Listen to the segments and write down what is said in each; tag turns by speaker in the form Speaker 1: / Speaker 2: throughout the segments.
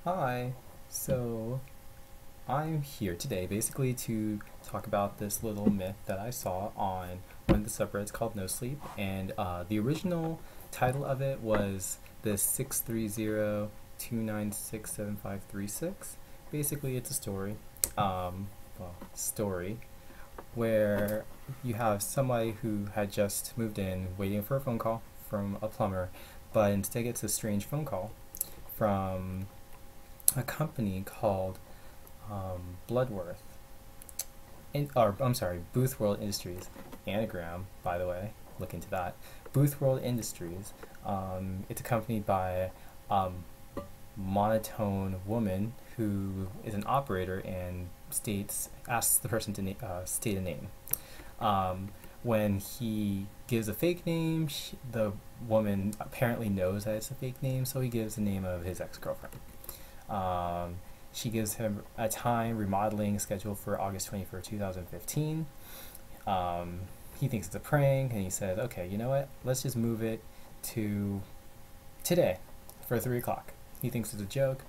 Speaker 1: Hi, so I'm here today basically to talk about this little myth that I saw on one of the subreddits called No Sleep, and the original title of it was the 630-296-7536. Basically, it's a story, story where you have somebody who had just moved in waiting for a phone call from a plumber, but instead gets a strange phone call from a company called Bloodworth, or I'm sorry, Boothworld Industries. Anagram, by the way, look into that. Boothworld Industries. It's accompanied by monotone woman who is an operator and asks the person to state a name. When he gives a fake name, the woman apparently knows that it's a fake name, so he gives the name of his ex-girlfriend. She gives him a time remodeling scheduled for August 21st, 2015. He thinks it's a prank, and he says, okay, you know what? Let's just move it to today for 3 o'clock. He thinks it's a joke,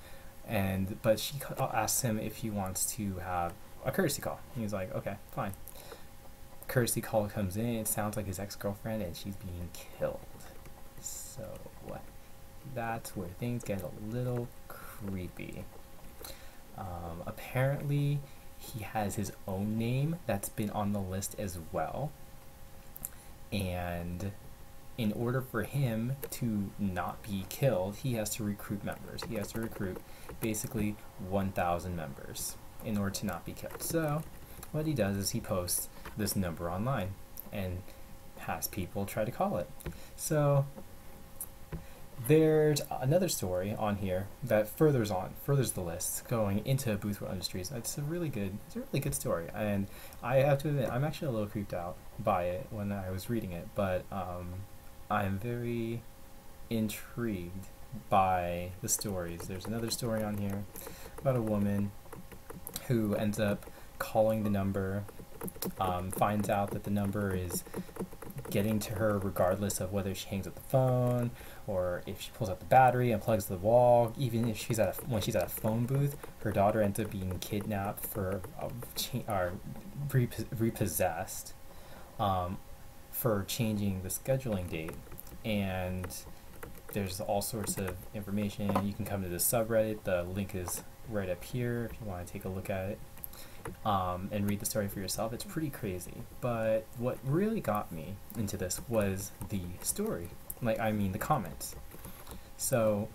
Speaker 1: but she asks him if he wants to have a courtesy call. He's like, okay, fine. Courtesy call comes in. It sounds like his ex-girlfriend, and she's being killed. So that's where things get a little creepy. Apparently, he has his own name that's been on the list as well. And in order for him to not be killed, he has to recruit members. He has to recruit basically 1,000 members in order to not be killed. So what he does is he posts this number online and has people try to call it. So there's another story on here that furthers the list going into Boothworld Industries. It's a really good story, and I have to admit I'm actually a little creeped out by it when I was reading it, but I'm very intrigued by the stories. There's another story on here about a woman who ends up calling the number, finds out that the number is getting to her regardless of whether she hangs up the phone or if she pulls out the battery and plugs the wall. Even if when she's at a phone booth, her daughter ends up being kidnapped or repossessed for changing the scheduling date. And there's all sorts of information. You can come to the subreddit. The link is right up here if you want to take a look at it. And read the story for yourself. It's pretty crazy. But what really got me into this was the story. The comments. So,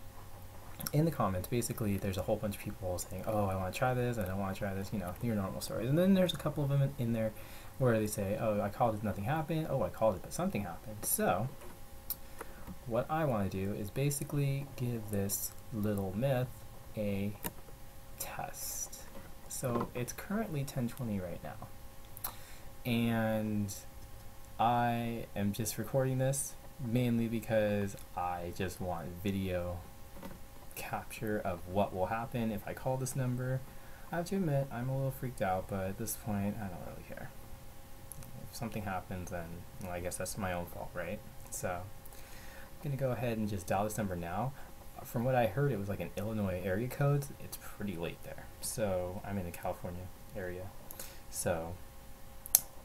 Speaker 1: in the comments, basically, there's a whole bunch of people saying, oh, I want to try this, I don't want to try this, your normal stories. And then there's a couple of them in there where they say, oh, I called it, nothing happened. Oh, I called it, but something happened. So, what I want to do is basically give this little myth a test. So it's currently 10:20 right now, and I am just recording this mainly because I just want video capture of what will happen if I call this number. I have to admit, I'm a little freaked out, but at this point, I don't really care. If something happens, then I guess that's my own fault, right? So I'm going to go ahead and just dial this number now. From what I heard, it was like an Illinois area code. It's pretty late there. So I'm in the California area. So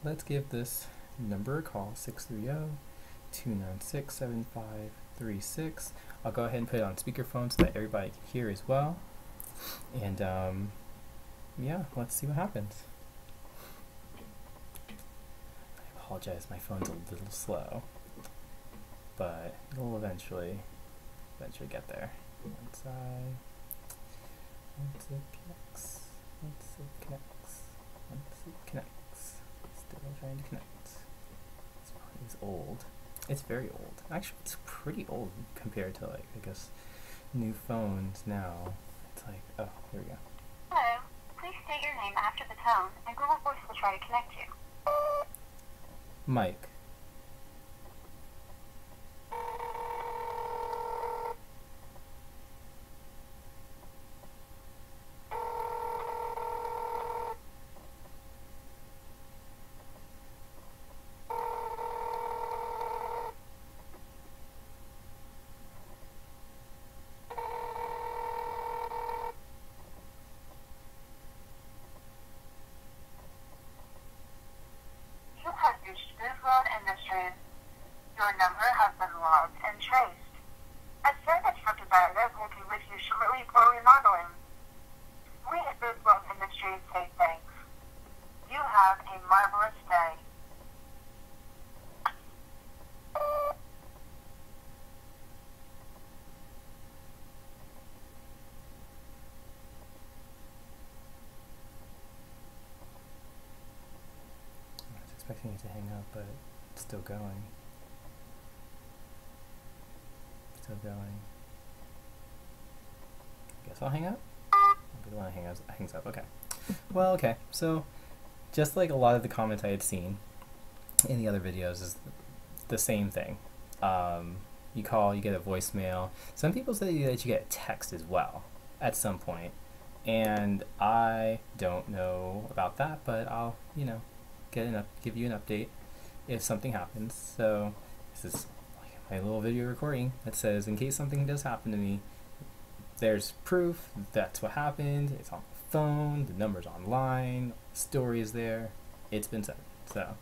Speaker 1: let's give this number a call, 630-296-7536. I'll go ahead and put it on speakerphone so that everybody can hear as well. And yeah, let's see what happens. I apologize, my phone's a little slow, but it'll eventually get there. Once it connects. Still trying to connect. This phone is old. It's very old. Actually, it's pretty old compared to, I guess, new phones now. It's like, oh, here we go.
Speaker 2: Hello. Please state your name after the tone, and Google Voice will try to connect you.
Speaker 1: Mike.
Speaker 2: will be with you shortly for remodeling. We at Boothworld Industries say thanks. You have a marvelous day.
Speaker 1: I was expecting it to hang up, but it's still going. Still going. Guess I'll hang up. I'll be the one that hangs up. Okay. Well, okay. So, just like a lot of the comments I had seen in the other videos, is the same thing. You call, you get a voicemail. Some people say that you get a text as well at some point, and I don't know about that, but I'll, you know, give you an update if something happens. So this is like my little video recording that says, in case something does happen to me, there's proof that's what happened. It's on the phone, the number's online, the story is there, it's been said. So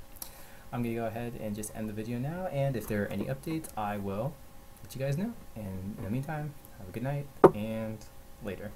Speaker 1: I'm gonna go ahead and just end the video now, and if there are any updates, I will let you guys know. And in the meantime, have a good night, and later.